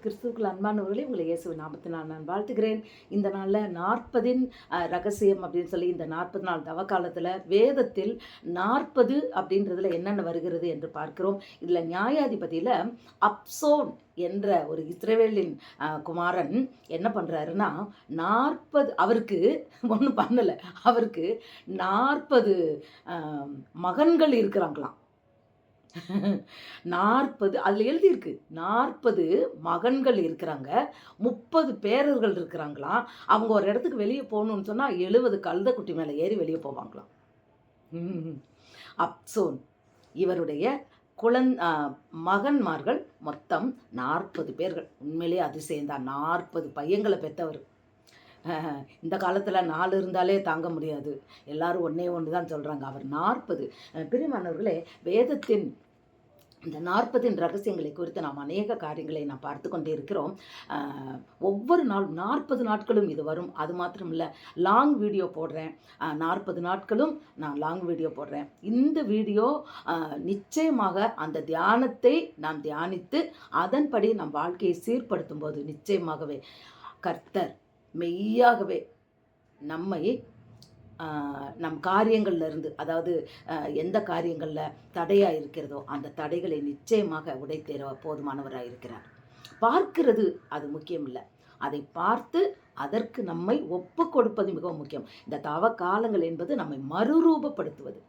கிறிஸ்துவுக்குள் அன்பானவர்களே, உங்களை இயேசுவின் நாமத்தினால் நான் வாழ்த்துகிறேன். இந்த நாளில் 40ன் ரகசியம் அப்படின்னு சொல்லி இந்த 40 நாள் தவ காலத்தில் வேதத்தில் 40 அப்படின்றதுல என்னென்ன வருகிறது என்று பார்க்கிறோம். இதில் நியாயாதிபதியில் அப்சோன் என்ற ஒரு இஸ்ரவேலின் குமாரன் என்ன பண்ணுறாருன்னா 40 அவருக்கு ஒன்றும் பண்ணலை. அவருக்கு 40 மகன்கள் இருக்கிறாங்களாம். 40 அதில் எழுதியிருக்கு. 40 மகன்கள் இருக்கிறாங்க. 30 பேரர்கள் இருக்கிறாங்களாம். அவங்க ஒரு இடத்துக்கு வெளியே போகணும்னு சொன்னால் 70 கழுதைக்குட்டி மேலே ஏறி வெளியே போவாங்களாம். அப்சோன் இவருடைய மகன்மார்கள் மொத்தம் 40 பேர்கள். உண்மையிலே அதிசயம்தான். 40 பையங்களை பெற்றவர். இந்த காலத்தில் 4 இருந்தாலே தாங்க முடியாது. எல்லாரும் ஒன்றே ஒன்று தான் சொல்கிறாங்க. அவர் 40. பிரியமானவர்களே, வேதத்தின் இந்த 40 ரகசியங்களை குறித்து நாம் அநேக காரியங்களை நாம் பார்த்து கொண்டே இருக்கிறோம். ஒவ்வொரு நாளும் 40 நாட்களும் இது வரும். அது மாத்திரம் இல்லை, லாங் வீடியோ போடுறேன். 40 நாட்களும் நான் லாங் வீடியோ போடுறேன். இந்த வீடியோ நிச்சயமாக அந்த தியானத்தை நாம் தியானித்து அதன்படி நம் வாழ்க்கையை சீர்படுத்தும் போது நிச்சயமாகவே கர்த்தர் மெய்யாகவே நம்மை நம் காரியங்கள்ல இருந்து, அதாவது எந்த காரியங்களில் தடையாக இருக்கிறதோ அந்த தடைகளை நிச்சயமாக உடைத்தேற போதுமானவராக இருக்கிறார். பார்க்கிறது அது முக்கியம் இல்லை, அதை பார்த்து அதற்கு நம்மை ஒப்பு கொடுப்பது மிகவும் முக்கியம். இந்த தவ காலங்கள் என்பது நம்மை மறுரூபப்படுத்துவது.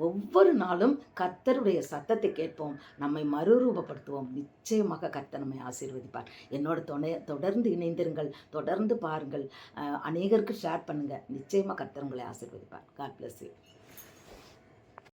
ஒவ்வொரு நாளும் கர்த்தருடைய சத்தத்தை கேட்போம், நம்மை மறுரூபப்படுத்துவோம். நிச்சயமாக கர்த்தர் நம்மை ஆசீர்வதிப்பார். என்னோட தொடர்ந்து இணைந்திருங்கள், தொடர்ந்து பாருங்கள், அநேகருக்கு ஷேர் பண்ணுங்கள். நிச்சயமாக கர்த்தர் உங்களை ஆசீர்வதிப்பார். God bless you.